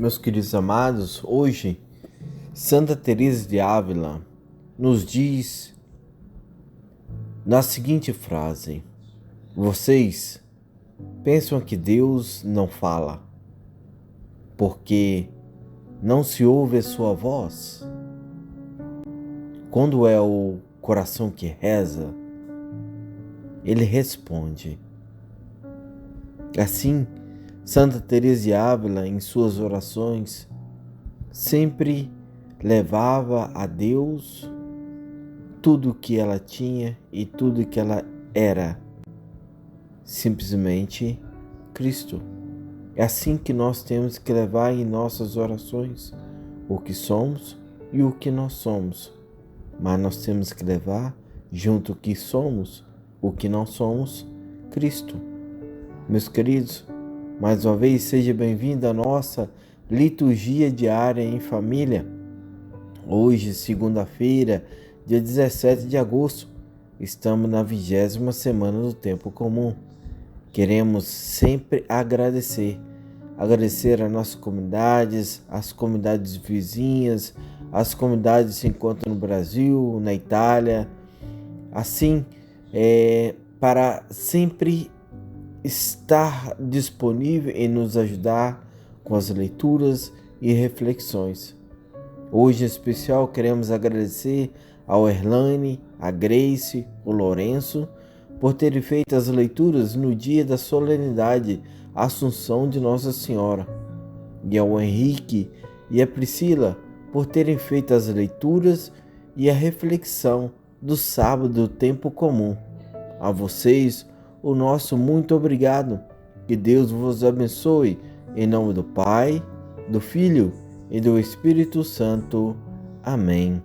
Meus queridos amados, hoje Santa Teresa de Ávila nos diz na seguinte frase: vocês pensam que Deus não fala porque não se ouve a sua voz? Quando é o coração que reza, ele responde. Assim, Santa Teresa de Ávila, em suas orações, sempre levava a Deus tudo o que ela tinha e tudo o que ela era, simplesmente Cristo. É assim que nós temos que levar em nossas orações o que somos e o que nós somos. Mas nós temos que levar junto o que somos, o que não somos, Cristo. Meus queridos, mais uma vez seja bem-vindo à nossa liturgia diária em família. Hoje, segunda-feira, dia 17 de agosto, estamos na 20ª semana do tempo comum. Queremos sempre agradecer às nossas comunidades, às comunidades vizinhas, às comunidades que se encontram no Brasil, na Itália, assim, para sempre estar disponível em nos ajudar com as leituras e reflexões. Hoje, em especial, queremos agradecer ao Erlane, a Grace, o Lourenço, por terem feito as leituras no dia da solenidade Assunção de Nossa Senhora, e ao Henrique e a Priscila, por terem feito as leituras e a reflexão do sábado do tempo comum. A vocês, o nosso muito obrigado. Que Deus vos abençoe. Em nome do Pai, do Filho e do Espírito Santo. Amém.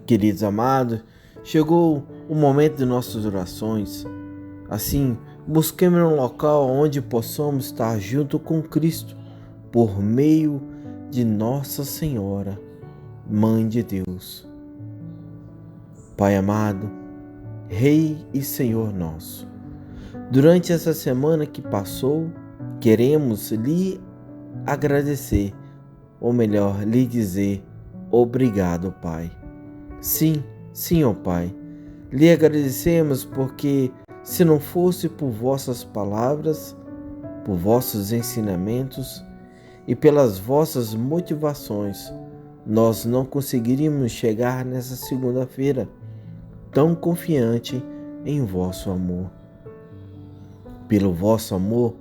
Queridos amados, chegou o momento de nossas orações. Assim, busquemos um local onde possamos estar junto com Cristo, por meio de Nossa Senhora, Mãe de Deus. Pai amado, Rei e Senhor nosso, durante essa semana que passou, queremos lhe agradecer, ou melhor, lhe dizer obrigado, Pai. Sim, ó Pai, lhe agradecemos porque se não fosse por vossas palavras, por vossos ensinamentos e pelas vossas motivações, nós não conseguiríamos chegar nessa segunda-feira tão confiante em vosso amor. Pelo vosso amor,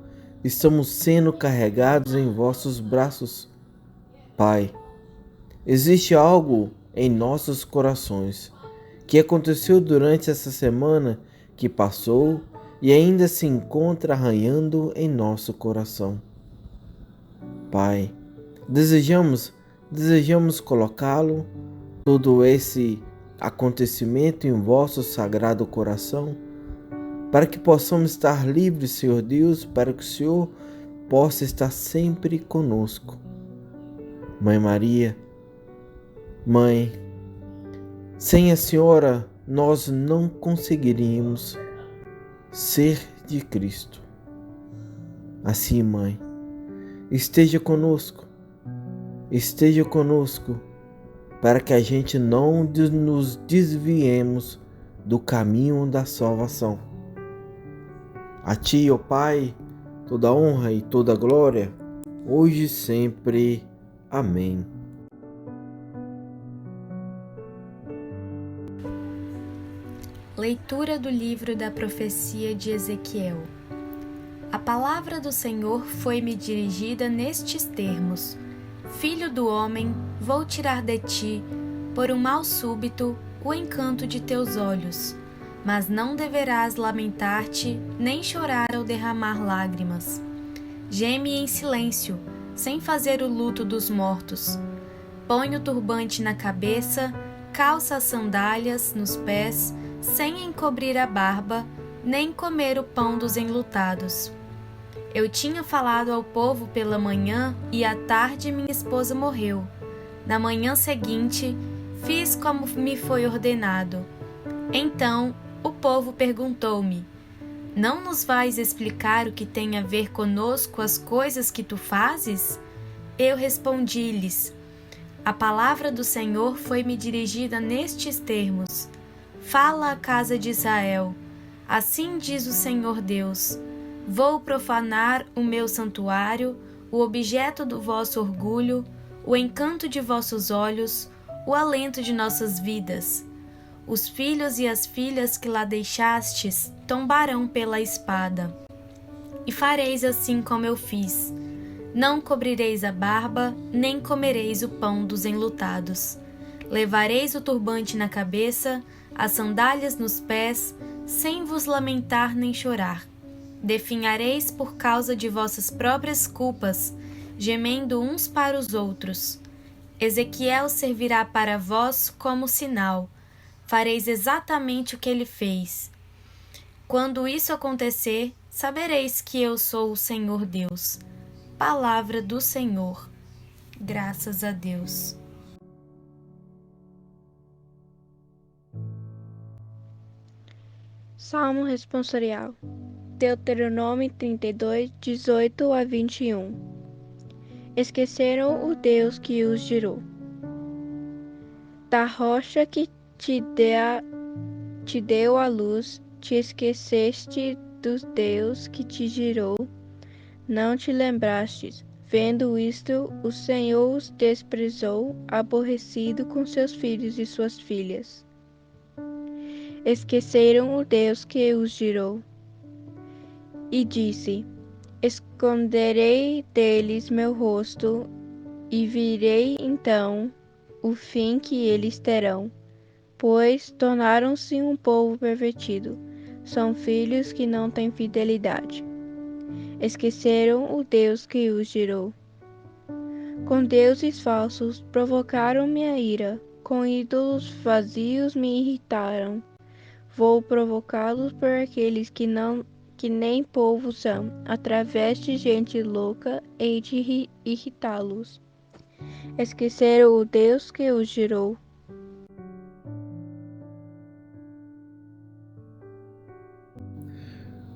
estamos sendo carregados em vossos braços. Pai, existe algo em nossos corações que aconteceu durante essa semana que passou e ainda se encontra arranhando em nosso coração. Pai, desejamos colocá-lo, todo esse acontecimento em vosso sagrado coração, para que possamos estar livres, Senhor Deus, para que o Senhor possa estar sempre conosco. Mãe Maria, Mãe, sem a Senhora nós não conseguiríamos ser de Cristo. Assim, Mãe, esteja conosco para que a gente não nos desviemos do caminho da salvação. A Ti, ó Pai, toda honra e toda glória, hoje e sempre. Amém. Leitura do livro da profecia de Ezequiel. A palavra do Senhor foi-me dirigida nestes termos: Filho do homem, vou tirar de ti, por um mal súbito, o encanto de teus olhos, mas não deverás lamentar-te, nem chorar ao derramar lágrimas. Geme em silêncio, sem fazer o luto dos mortos. Põe o turbante na cabeça, calça as sandálias nos pés, sem encobrir a barba, nem comer o pão dos enlutados. Eu tinha falado ao povo pela manhã e à tarde minha esposa morreu. Na manhã seguinte, fiz como me foi ordenado. Então o povo perguntou-me: Não nos vais explicar o que tem a ver conosco as coisas que tu fazes? Eu respondi-lhes: a palavra do Senhor foi-me dirigida nestes termos: fala à casa de Israel. Assim diz o Senhor Deus: vou profanar o meu santuário, o objeto do vosso orgulho, o encanto de vossos olhos, o alento de nossas vidas. Os filhos e as filhas que lá deixastes tombarão pela espada. E fareis assim como eu fiz. Não cobrireis a barba, nem comereis o pão dos enlutados. Levareis o turbante na cabeça, as sandálias nos pés, sem vos lamentar nem chorar. Definhareis por causa de vossas próprias culpas, gemendo uns para os outros. Ezequiel servirá para vós como sinal. Fareis exatamente o que ele fez. Quando isso acontecer, sabereis que eu sou o Senhor Deus. Palavra do Senhor. Graças a Deus. Salmo responsorial. Deuteronômio 32, 18 a 21. Esqueceram o Deus que os gerou. Da rocha que te deu a luz, te esqueceste do Deus que te gerou, não te lembrastes. Vendo isto, o Senhor os desprezou, aborrecido com seus filhos e suas filhas. Esqueceram o Deus que os gerou. E disse: esconderei deles meu rosto, e virei então o fim que eles terão, pois tornaram-se um povo pervertido, são filhos que não têm fidelidade. Esqueceram o Deus que os gerou. Com deuses falsos provocaram minha ira, com ídolos vazios me irritaram. Vou provocá-los por aqueles que nem povo são, através de gente louca, hei de irritá-los. Esqueceram o Deus que os gerou.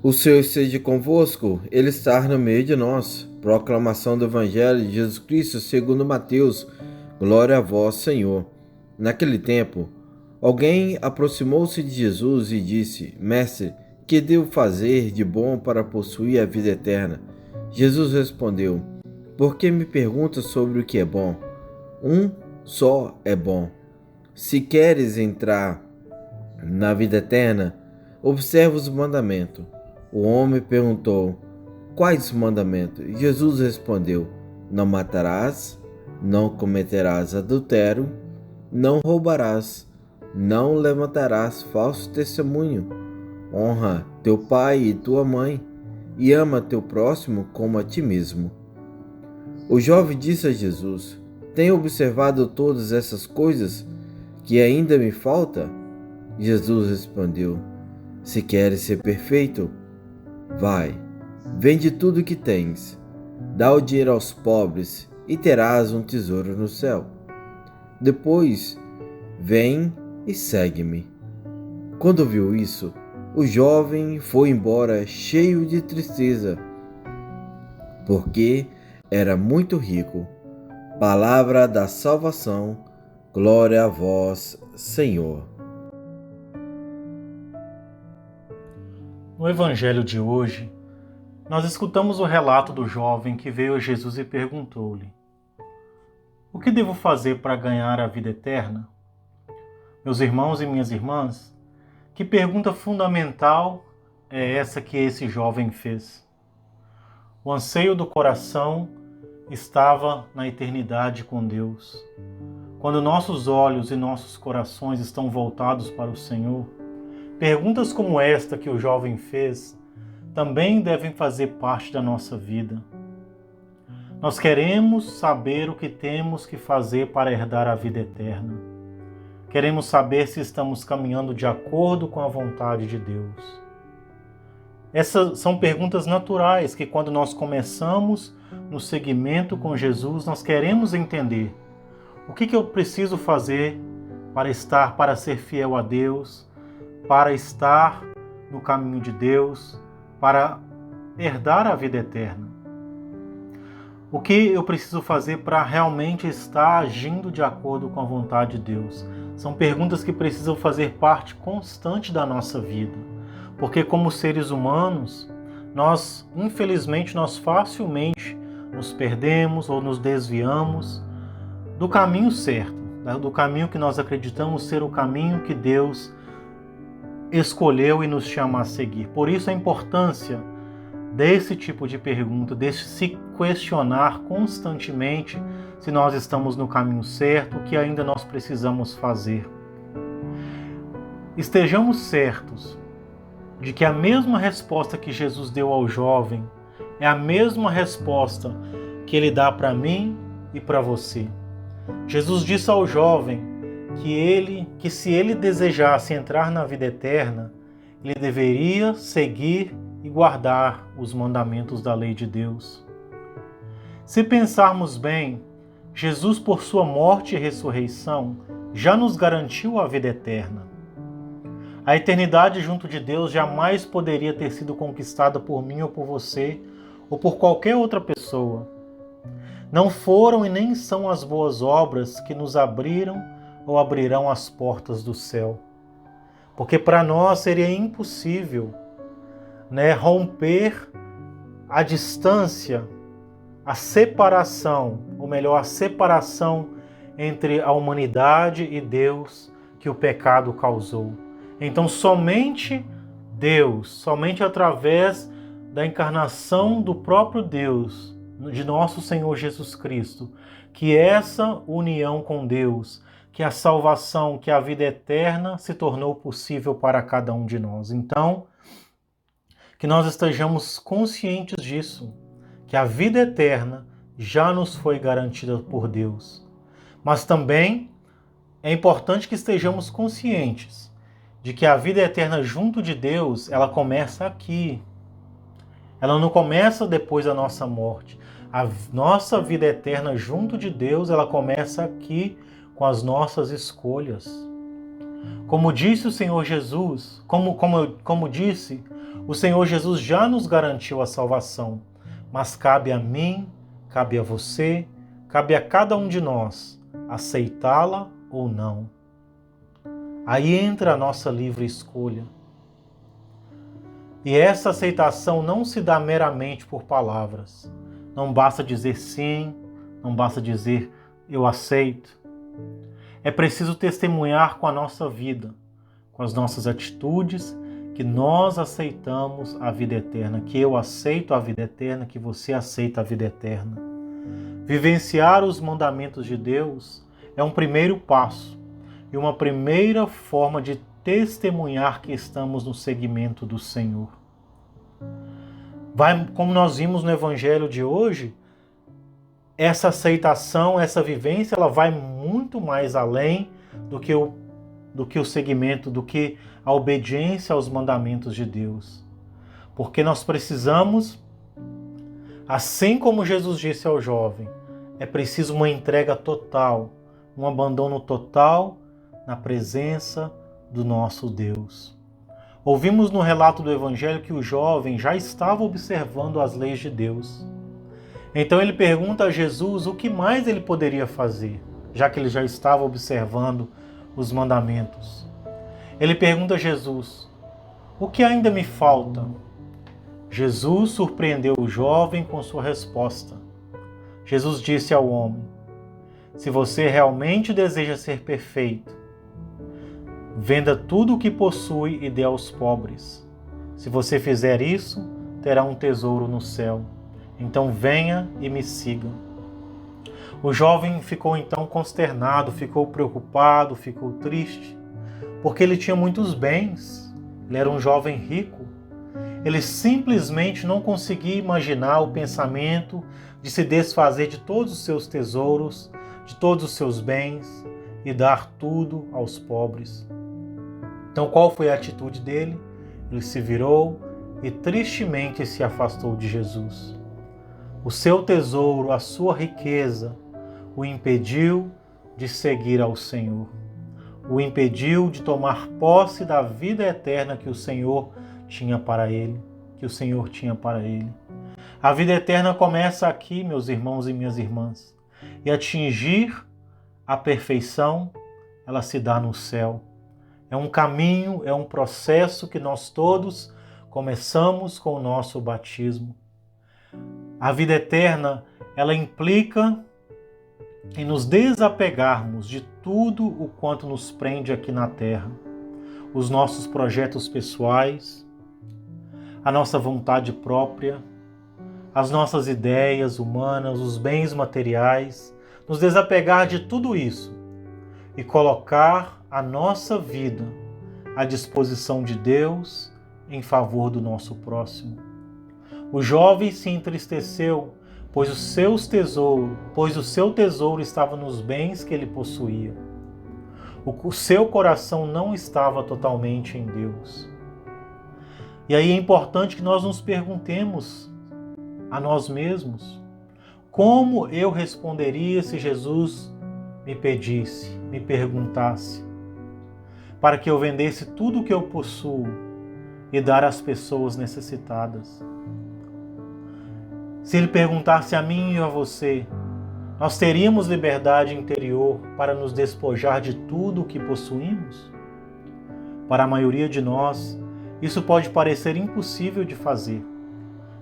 O Senhor esteja convosco, Ele está no meio de nós. Proclamação do Evangelho de Jesus Cristo segundo Mateus. Glória a vós, Senhor. Naquele tempo, alguém aproximou-se de Jesus e disse: Mestre, que devo fazer de bom para possuir a vida eterna? Jesus respondeu: Por que me perguntas sobre o que é bom? Um só é bom. Se queres entrar na vida eterna, observa os mandamentos. O homem perguntou: Quais mandamentos? Jesus respondeu: Não matarás, não cometerás adultério, não roubarás, não levantarás falso testemunho, honra teu pai e tua mãe, e ama teu próximo como a ti mesmo. O jovem disse a Jesus: Tenho observado todas essas coisas, que ainda me falta? Jesus respondeu: Se queres ser perfeito, vai, vende tudo o que tens, dá o dinheiro aos pobres e terás um tesouro no céu. Depois, vem e segue-me. Quando ouviu isso, o jovem foi embora cheio de tristeza, porque era muito rico. Palavra da salvação, glória a vós, Senhor. No Evangelho de hoje, nós escutamos o relato do jovem que veio a Jesus e perguntou-lhe: O que devo fazer para ganhar a vida eterna? Meus irmãos e minhas irmãs, que pergunta fundamental é essa que esse jovem fez. O anseio do coração estava na eternidade com Deus. Quando nossos olhos e nossos corações estão voltados para o Senhor, perguntas como esta que o jovem fez também devem fazer parte da nossa vida. Nós queremos saber o que temos que fazer para herdar a vida eterna. Queremos saber se estamos caminhando de acordo com a vontade de Deus. Essas são perguntas naturais que, quando nós começamos no seguimento com Jesus, nós queremos entender o que eu preciso fazer para ser fiel a Deus, para estar no caminho de Deus, para herdar a vida eterna. O que eu preciso fazer para realmente estar agindo de acordo com a vontade de Deus? São perguntas que precisam fazer parte constante da nossa vida. Porque como seres humanos, infelizmente, nós facilmente nos perdemos ou nos desviamos do caminho certo, do caminho que nós acreditamos ser o caminho que Deus escolheu e nos chama a seguir. Por isso a importância desse tipo de pergunta, de se questionar constantemente se nós estamos no caminho certo, o que ainda nós precisamos fazer. Estejamos certos de que a mesma resposta que Jesus deu ao jovem é a mesma resposta que ele dá para mim e para você. Jesus disse ao jovem que se ele desejasse entrar na vida eterna, ele deveria seguir e guardar os mandamentos da lei de Deus. Se pensarmos bem, Jesus, por sua morte e ressurreição, já nos garantiu a vida eterna. A eternidade junto de Deus jamais poderia ter sido conquistada por mim ou por você, ou por qualquer outra pessoa. Não foram e nem são as boas obras que nos abriram ou abrirão as portas do céu. Porque para nós seria impossível, romper a distância, a separação, ou melhor, a separação entre a humanidade e Deus que o pecado causou. Então somente Deus, somente através da encarnação do próprio Deus, de nosso Senhor Jesus Cristo, que essa união com Deus, que a salvação, que a vida eterna se tornou possível para cada um de nós. Então, que nós estejamos conscientes disso, que a vida eterna já nos foi garantida por Deus. Mas também é importante que estejamos conscientes de que a vida eterna junto de Deus, ela começa aqui. Ela não começa depois da nossa morte. A nossa vida eterna junto de Deus, ela começa aqui com as nossas escolhas. Como disse o Senhor Jesus, como disse, o Senhor Jesus já nos garantiu a salvação, mas cabe a mim, cabe a você, cabe a cada um de nós aceitá-la ou não. Aí entra a nossa livre escolha. E essa aceitação não se dá meramente por palavras. Não basta dizer sim, não basta dizer eu aceito. É preciso testemunhar com a nossa vida, com as nossas atitudes, que nós aceitamos a vida eterna, que eu aceito a vida eterna, que você aceita a vida eterna. Vivenciar os mandamentos de Deus é um primeiro passo e uma primeira forma de testemunhar que estamos no seguimento do Senhor. Como nós vimos no Evangelho de hoje, essa aceitação, essa vivência, ela vai muito mais além do que o seguimento, do que a obediência aos mandamentos de Deus. Porque nós precisamos, assim como Jesus disse ao jovem, é preciso uma entrega total, um abandono total na presença do nosso Deus. Ouvimos no relato do Evangelho que o jovem já estava observando as leis de Deus. Então ele pergunta a Jesus o que mais ele poderia fazer, já que ele já estava observando os mandamentos. Ele pergunta a Jesus, o que ainda me falta? Jesus surpreendeu o jovem com sua resposta. Jesus disse ao homem, se você realmente deseja ser perfeito, venda tudo o que possui e dê aos pobres. Se você fizer isso, terá um tesouro no céu. Então venha e me siga. O jovem ficou então consternado, ficou preocupado, ficou triste, porque ele tinha muitos bens, ele era um jovem rico. Ele simplesmente não conseguia imaginar o pensamento de se desfazer de todos os seus tesouros, de todos os seus bens e dar tudo aos pobres. Então qual foi a atitude dele? Ele se virou e tristemente se afastou de Jesus. O seu tesouro, a sua riqueza, o impediu de seguir ao Senhor. O impediu de tomar posse da vida eterna que o Senhor tinha para ele, A vida eterna começa aqui, meus irmãos e minhas irmãs, e atingir a perfeição, ela se dá no céu. É um caminho, é um processo que nós todos começamos com o nosso batismo. A vida eterna, ela implica em nos desapegarmos de tudo o quanto nos prende aqui na terra. Os nossos projetos pessoais, a nossa vontade própria, as nossas ideias humanas, os bens materiais, nos desapegar de tudo isso e colocar a nossa vida à disposição de Deus em favor do nosso próximo. O jovem se entristeceu, pois o seu tesouro estava nos bens que ele possuía. O seu coração não estava totalmente em Deus. E aí é importante que nós nos perguntemos a nós mesmos: como eu responderia se Jesus me pedisse, me perguntasse, para que eu vendesse tudo o que eu possuo e dar às pessoas necessitadas? Se ele perguntasse a mim e a você, nós teríamos liberdade interior para nos despojar de tudo o que possuímos? Para a maioria de nós, isso pode parecer impossível de fazer.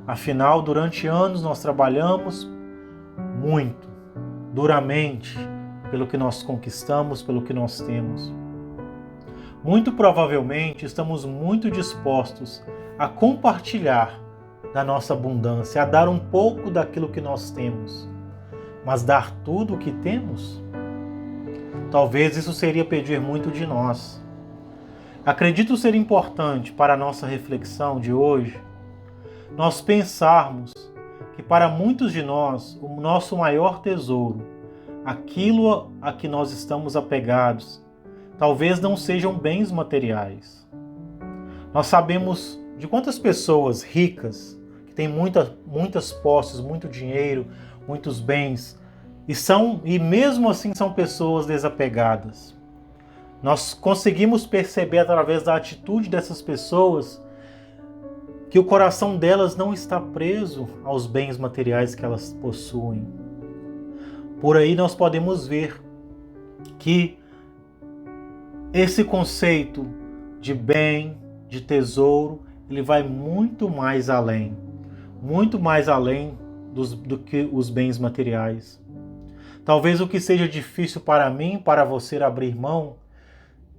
Afinal, durante anos nós trabalhamos muito, duramente, pelo que nós conquistamos, pelo que nós temos. Muito provavelmente estamos muito dispostos a compartilhar da nossa abundância, a dar um pouco daquilo que nós temos. Mas dar tudo o que temos? Talvez isso seria pedir muito de nós. Acredito ser importante para a nossa reflexão de hoje nós pensarmos que para muitos de nós o nosso maior tesouro, aquilo a que nós estamos apegados, talvez não sejam bens materiais. Nós sabemos de quantas pessoas ricas, que têm muitas posses, muito dinheiro, muitos bens, e mesmo assim são pessoas desapegadas. Nós conseguimos perceber através da atitude dessas pessoas que o coração delas não está preso aos bens materiais que elas possuem. Por aí nós podemos ver que esse conceito de bem, de tesouro, ele vai muito mais além do que os bens materiais. Talvez o que seja difícil para mim, para você abrir mão,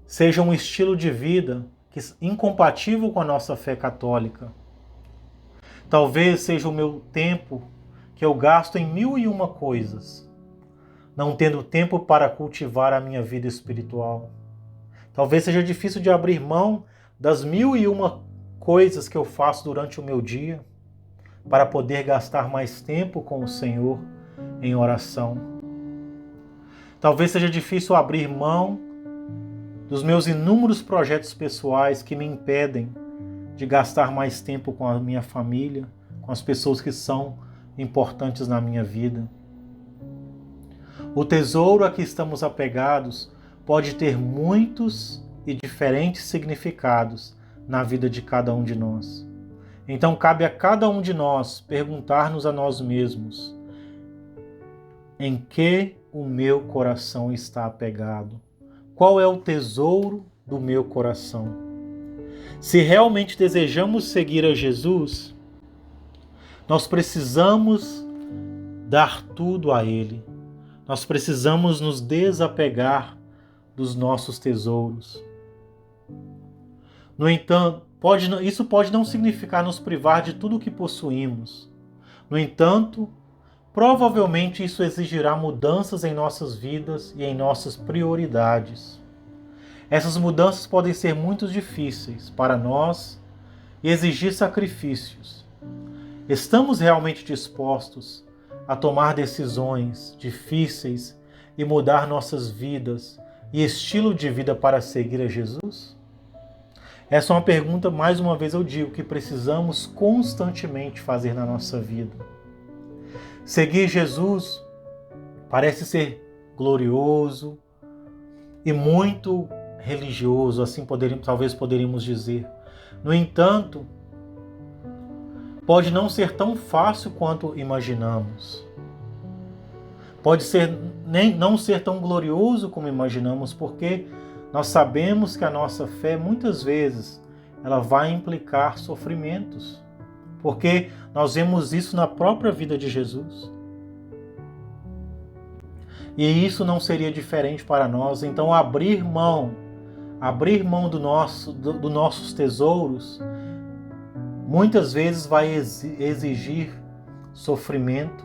seja um estilo de vida incompatível com a nossa fé católica. Talvez seja o meu tempo que eu gasto em 1001 coisas, não tendo tempo para cultivar a minha vida espiritual. Talvez seja difícil de abrir mão das 1001 coisas que eu faço durante o meu dia para poder gastar mais tempo com o Senhor em oração. Talvez seja difícil abrir mão dos meus inúmeros projetos pessoais que me impedem de gastar mais tempo com a minha família, com as pessoas que são importantes na minha vida. O tesouro a que estamos apegados pode ter muitos e diferentes significados na vida de cada um de nós. Então cabe a cada um de nós perguntar-nos a nós mesmos: em que o meu coração está apegado? Qual é o tesouro do meu coração? Se realmente desejamos seguir a Jesus, nós precisamos dar tudo a Ele. Nós precisamos nos desapegar dos nossos tesouros. No entanto, isso pode não significar nos privar de tudo o que possuímos. No entanto, provavelmente isso exigirá mudanças em nossas vidas e em nossas prioridades. Essas mudanças podem ser muito difíceis para nós e exigir sacrifícios. Estamos realmente dispostos a tomar decisões difíceis e mudar nossas vidas e estilo de vida para seguir a Jesus? Essa é uma pergunta, mais uma vez eu digo, que precisamos constantemente fazer na nossa vida. Seguir Jesus parece ser glorioso e muito religioso, assim talvez poderíamos dizer. No entanto, pode não ser tão fácil quanto imaginamos. Pode não ser tão glorioso como imaginamos, porque nós sabemos que a nossa fé, muitas vezes, ela vai implicar sofrimentos. Porque nós vemos isso na própria vida de Jesus. E isso não seria diferente para nós. Então, abrir mão dos nossos tesouros, muitas vezes vai exigir sofrimento,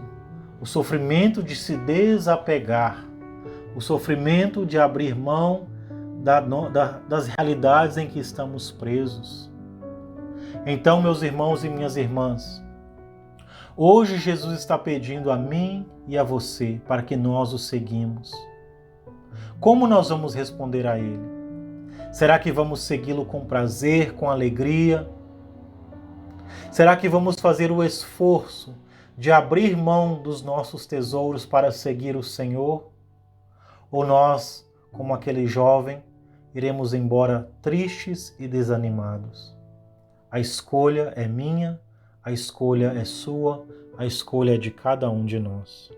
o sofrimento de se desapegar, o sofrimento de abrir mão das realidades em que estamos presos. Então, meus irmãos e minhas irmãs, hoje Jesus está pedindo a mim e a você para que nós o seguimos. Como nós vamos responder a Ele? Será que vamos segui-lo com prazer, com alegria? Será que vamos fazer o esforço de abrir mão dos nossos tesouros para seguir o Senhor? Ou nós, como aquele jovem, iremos embora tristes e desanimados? A escolha é minha, a escolha é sua, a escolha é de cada um de nós.